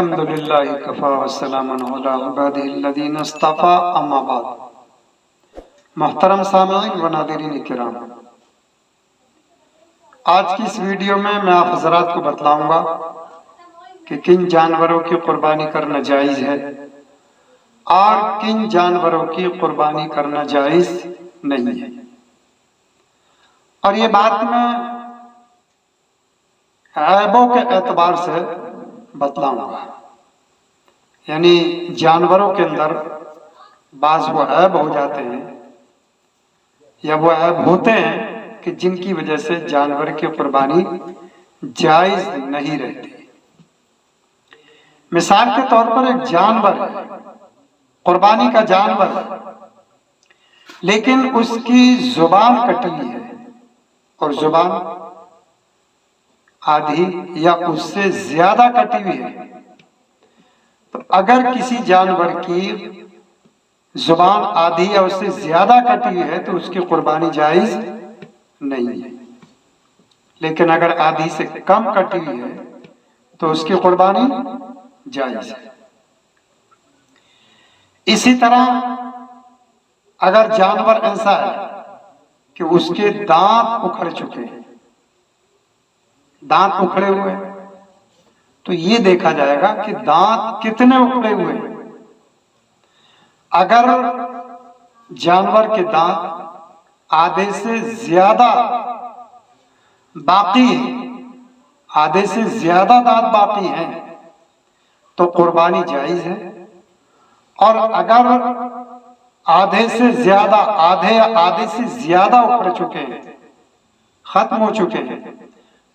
الحمدللہ کفا والسلام علی عبادہ الذین اصطفیٰ اما بعد۔ محترم سامعین و ناظرین کرام، آج کی اس ویڈیو میں آپ حضرات کو بتلاؤں گا کہ کن جانوروں کی قربانی کرنا جائز ہے اور کن جانوروں کی قربانی کرنا جائز نہیں ہے۔ اور یہ بات میں عیبوں کے اعتبار سے بتلاؤں گا، یعنی جانوروں کے اندر بعض وہ عیب ہو جاتے ہیں یا وہ عیب ہوتے ہیں کہ جن کی وجہ سے جانور کی قربانی جائز نہیں رہتی۔ مثال کے طور پر ایک جانور ہے، قربانی کا جانور ہے، لیکن اس کی زبان کٹی ہوئی ہے اور زبان آدھی یا اس سے زیادہ کٹی ہوئی ہے، تو اگر کسی جانور کی زبان آدھی یا اس سے زیادہ کٹی ہوئی ہے تو اس کی قربانی جائز نہیں ہے، لیکن اگر آدھی سے کم کٹی ہوئی ہے تو اس کی قربانی جائز ہے۔ اسی طرح اگر جانور ایسا ہے کہ اس کے دانت اکھڑ چکے ہیں، دانت اکھڑے ہوئے ہیں، تو یہ دیکھا جائے گا کہ دانت کتنے اکھڑے ہوئے ہیں۔ اگر جانور کے دانت آدھے سے زیادہ باقی ہیں، آدھے سے زیادہ دانت باقی ہیں تو قربانی جائز ہے، اور اگر آدھے سے زیادہ اکھڑ چکے ہیں، ختم ہو چکے ہیں،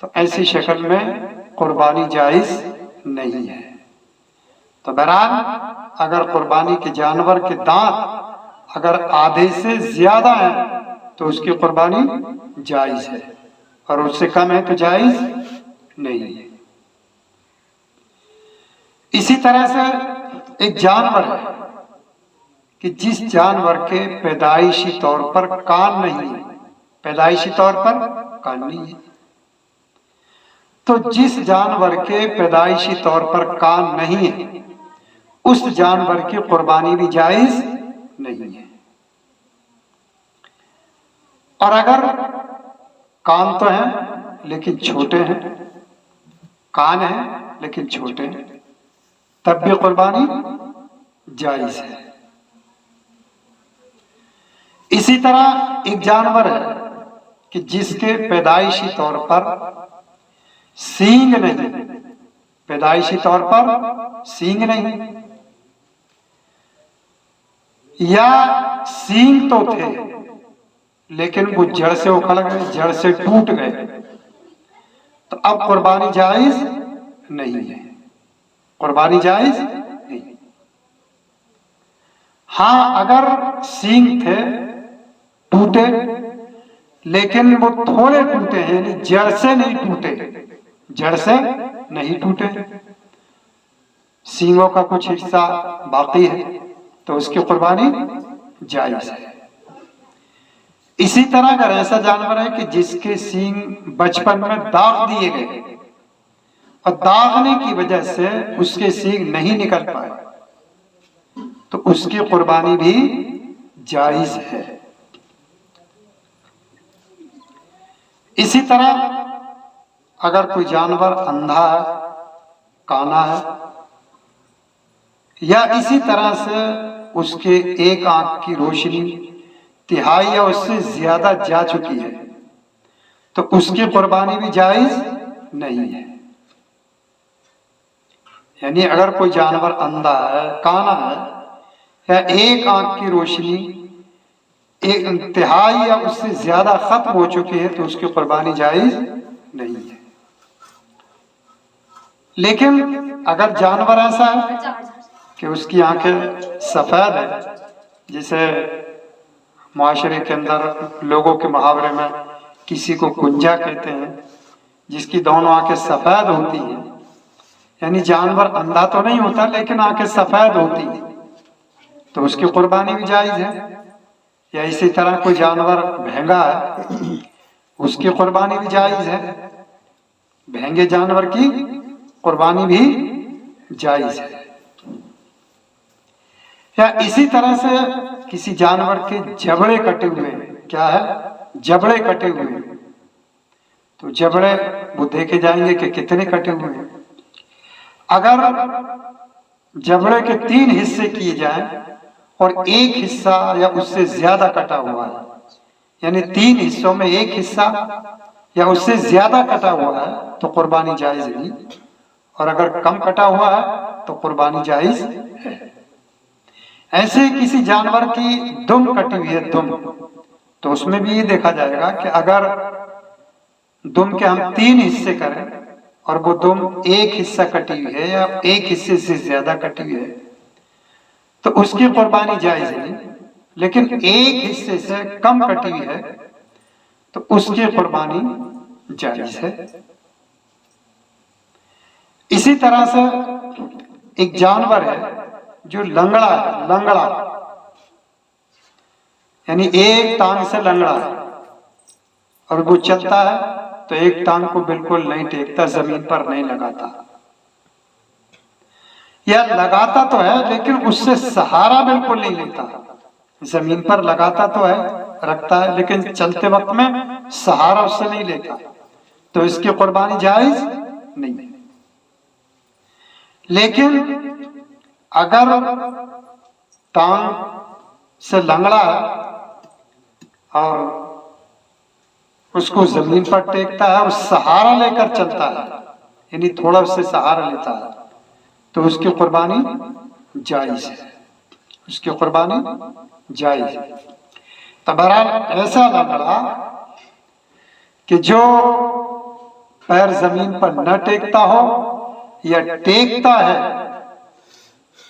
تو ایسی شکل میں قربانی جائز نہیں ہے۔ تو بہرحال اگر قربانی کے جانور کے دانت اگر آدھے سے زیادہ ہیں تو اس کی قربانی جائز ہے، اور اس سے کم ہے تو جائز نہیں ہے۔ اسی طرح سے ایک جانور ہے کہ جس جانور کے پیدائشی طور پر کان نہیں ہے، پیدائشی طور پر کان نہیں ہے، تو جس جانور کے پیدائشی طور پر کان نہیں ہے اس جانور کی قربانی بھی جائز نہیں ہے۔ اور اگر کان تو ہیں لیکن چھوٹے ہیں، کان ہیں لیکن چھوٹے ہیں، تب بھی قربانی جائز ہے۔ اسی طرح ایک جانور ہے کہ جس کے پیدائشی طور پر سینگ نہیں، پیدائشی طور پر سینگ نہیں، یا سینگ تو تھے لیکن وہ جڑ سے اکھڑ گئے، جڑ سے ٹوٹ گئے، تو اب قربانی جائز نہیں ہے، قربانی جائز نہیں۔ ہاں اگر سینگ تھے ٹوٹے لیکن وہ تھوڑے ٹوٹے ہیں، یعنی جڑ سے نہیں ٹوٹے، جڑ سے نہیں ٹوٹے، سینگوں کا کچھ حصہ باقی ہے تو اس کی قربانی جائز ہے۔ اسی طرح اگر ایسا جانور ہے کہ جس کے سینگ بچپن میں داغ دیے گئے اور داغنے کی وجہ سے اس کے سینگ نہیں نکل پائے تو اس کی قربانی بھی جائز ہے۔ اسی طرح اگر کوئی جانور اندھا ہے، کانا ہے، یا اسی طرح سے اس کے ایک آنکھ کی روشنی تہائی یا اس سے زیادہ جا چکی ہے تو اس کی قربانی بھی جائز نہیں ہے۔ یعنی اگر کوئی جانور اندھا ہے، کانا ہے، یا ایک آنکھ کی روشنی ایک تہائی یا اس سے زیادہ ختم ہو چکی ہے تو اس کی قربانی جائز نہیں ہے۔ لیکن اگر جانور ایسا ہے کہ اس کی آنکھیں سفید ہیں، جسے معاشرے کے اندر لوگوں کے محاورے میں کسی کو کنجا کہتے ہیں، جس کی دونوں آنکھیں سفید ہوتی ہیں، یعنی جانور اندھا تو نہیں ہوتا لیکن آنکھیں سفید ہوتی ہیں، تو اس کی قربانی بھی جائز ہے۔ یا اسی طرح کوئی جانور بھینگا ہے، اس کی قربانی بھی جائز ہے، بھینگے جانور کی قربانی بھی جائز ہے. یا اسی طرح سے کسی جانور کے جبڑے کٹے ہوئے ہیں، کیا ہے؟ جبڑے کٹے ہوئے ہیں، تو جبڑے وہ دیکھے جائیں گے کہ کتنے کٹے ہوئے ہیں. اگر جبڑے کے 3 حصے کیے جائیں اور ایک حصہ یا اس سے زیادہ کٹا ہوا ہے، یعنی 3 حصوں میں ایک حصہ یا اس سے زیادہ کٹا ہوا ہے تو قربانی جائز نہیں، اور اگر کم کٹا ہوا ہے تو قربانی جائز ہے. ایسے کسی جانور کی دم کٹی ہوئی ہے، دم، تو اس میں بھی یہ دیکھا جائے گا کہ اگر دم کے ہم 3 حصے کریں اور وہ دم ایک حصہ کٹی ہوئی ہے یا ایک حصے سے زیادہ کٹی ہوئی ہے تو اس کی قربانی جائز نہیں، لیکن ایک حصے سے کم کٹی ہوئی ہے تو اس کی قربانی جائز ہے. اسی طرح سے ایک جانور ہے جو لنگڑا ہے، لنگڑا یعنی ایک ٹانگ سے لنگڑا ہے اور وہ چلتا ہے تو ایک ٹانگ کو بالکل نہیں ٹیکتا، زمین پر نہیں لگاتا، یا لگاتا تو ہے لیکن اس سے سہارا بالکل نہیں لیتا. زمین پر لگاتا تو ہے، رکھتا ہے، لیکن چلتے وقت میں سہارا اس سے نہیں لیتا، تو اس کی قربانی جائز نہیں ہے. لیکن اگر ٹانگ سے لنگڑا ہے اور اس کو زمین پر ٹیکتا ہے اور سہارا لے کر چلتا ہے، یعنی تھوڑا اس سے سہارا لیتا ہے، تو اس کی قربانی جائز ہے، اس کی قربانی جائز ہے. تو بہرحال ایسا لنگڑا کہ جو پیر زمین پر نہ ٹیکتا ہو یا ٹیکتا ہے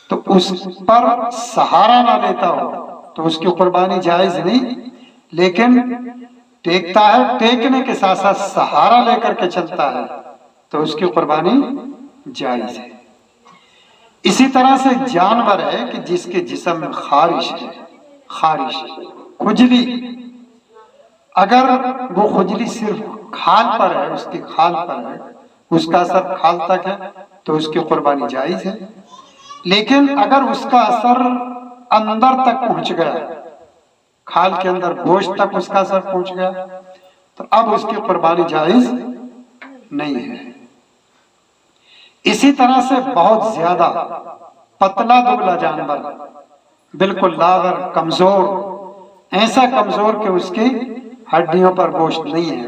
تو اس پر سہارا نہ لیتا ہو تو اس کی قربانی جائز نہیں، لیکن ٹیکتا ہے، ٹیکنے کے ساتھ ساتھ سہارا لے کر کے چلتا ہے تو اس کی قربانی جائز ہے. اسی طرح سے جانور ہے کہ جس کے جسم میں خارش ہے، خارش، کھجلی، اگر وہ کھجلی صرف کھال پر ہے، اس کی کھال پر ہے، اس کا اثر کھال تک ہے تو اس کی قربانی جائز ہے. لیکن اگر اس کا اثر اندر تک پہنچ گیا، کھال کے اندر گوشت تک اس کا اثر پہنچ گیا تو اب اس کی قربانی جائز نہیں ہے. اسی طرح سے بہت زیادہ پتلا دبلا جانور، بالکل لاغر، کمزور، ایسا کمزور کہ اس کی ہڈیوں پر گوشت نہیں ہے،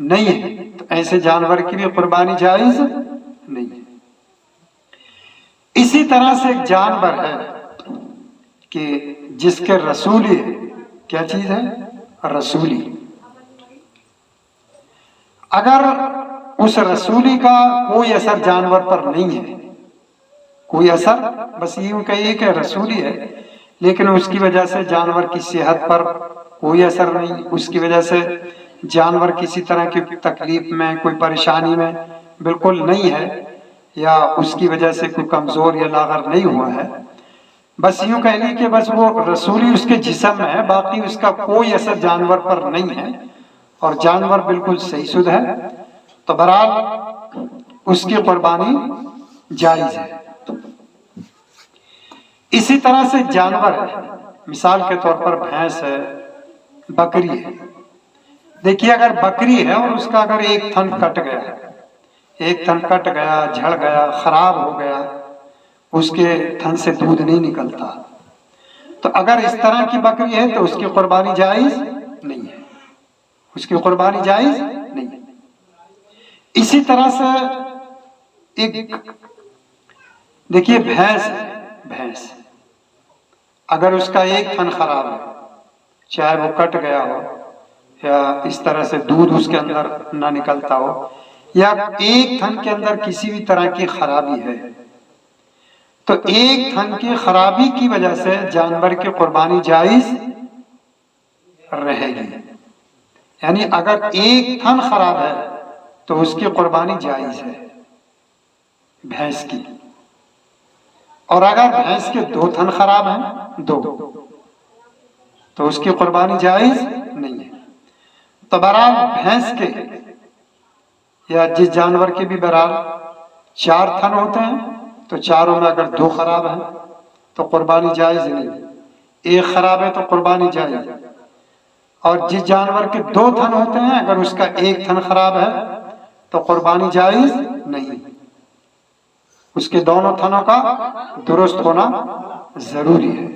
نہیں ہے، تو ایسے جانور کی بھی قربانی جائز نہیں ہے. اسی طرح سے ایک جانور ہے کہ جس کے رسولی ہے، کیا چیز ہے؟ رسولی. اگر اس رسولی کا کوئی اثر جانور پر نہیں ہے، کوئی اثر، بس یوں کہیے کہ رسولی ہے، لیکن اس کی وجہ سے جانور کی صحت پر کوئی اثر نہیں، اس کی وجہ سے جانور کسی طرح کی تکلیف میں، کوئی پریشانی میں بالکل نہیں ہے، یا اس کی وجہ سے کوئی کمزور یا لاغر نہیں ہوا ہے، بس یوں کہہ لیں کہ بس وہ رسولی اس کے جسم میں ہے، باقی اس کا کوئی اثر جانور پر نہیں ہے اور جانور بالکل صحیح شدھ ہے، تو بہرحال اس کی قربانی جائز ہے. اسی طرح سے جانور ہے، مثال کے طور پر بھینس ہے، بکری ہے. دیکھیے اگر بکری ہے اور اس کا اگر ایک تھن کٹ گیا، ایک تھن کٹ گیا، جھڑ گیا، خراب ہو گیا، اس کے تھن سے دودھ نہیں نکلتا، تو اگر اس طرح کی بکری ہے تو اس کی قربانی جائز نہیں ہے، اس کی قربانی جائز نہیں ہے. اسی طرح سے ایک دیکھیے بھینس ہے، بھینس اگر اس کا ایک تھن خراب ہے، چاہے وہ کٹ گیا ہو یا اس طرح سے دودھ اس کے اندر نہ نکلتا ہو یا ایک تھن کے اندر کسی بھی طرح کی خرابی ہے، تو ایک تھن کی خرابی کی وجہ سے جانور کی قربانی جائز رہے گی. یعنی اگر ایک تھن خراب ہے تو اس کی قربانی جائز ہے بھینس کی، اور اگر بھینس کے 2 تھن خراب ہیں، 2، تو اس کی قربانی جائز نہیں ہے. تو بہرحال بھینس کے یا جس جانور کے بھی بہرحال 4 تھن ہوتے ہیں تو چاروں میں اگر 2 خراب ہیں تو قربانی جائز نہیں، 1 خراب ہے تو قربانی جائز، اور جس جانور کے 2 تھن ہوتے ہیں اگر اس کا 1 تھن خراب ہے تو قربانی جائز نہیں، اس کے دونوں تھنوں کا درست ہونا ضروری ہے۔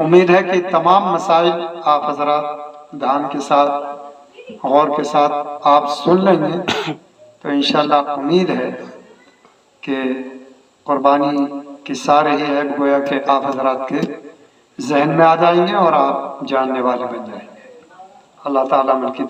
امید ہے کہ تمام مسائل آپ حضرات دھیان کے ساتھ غور کے ساتھ آپ سن لیں گے تو انشاءاللہ امید ہے کہ قربانی کی سارے ہی عیب گویا کہ آپ حضرات کے ذہن میں آ جائیں گے اور آپ جاننے والے بن جائیں گے۔ اللہ تعالیٰ ملک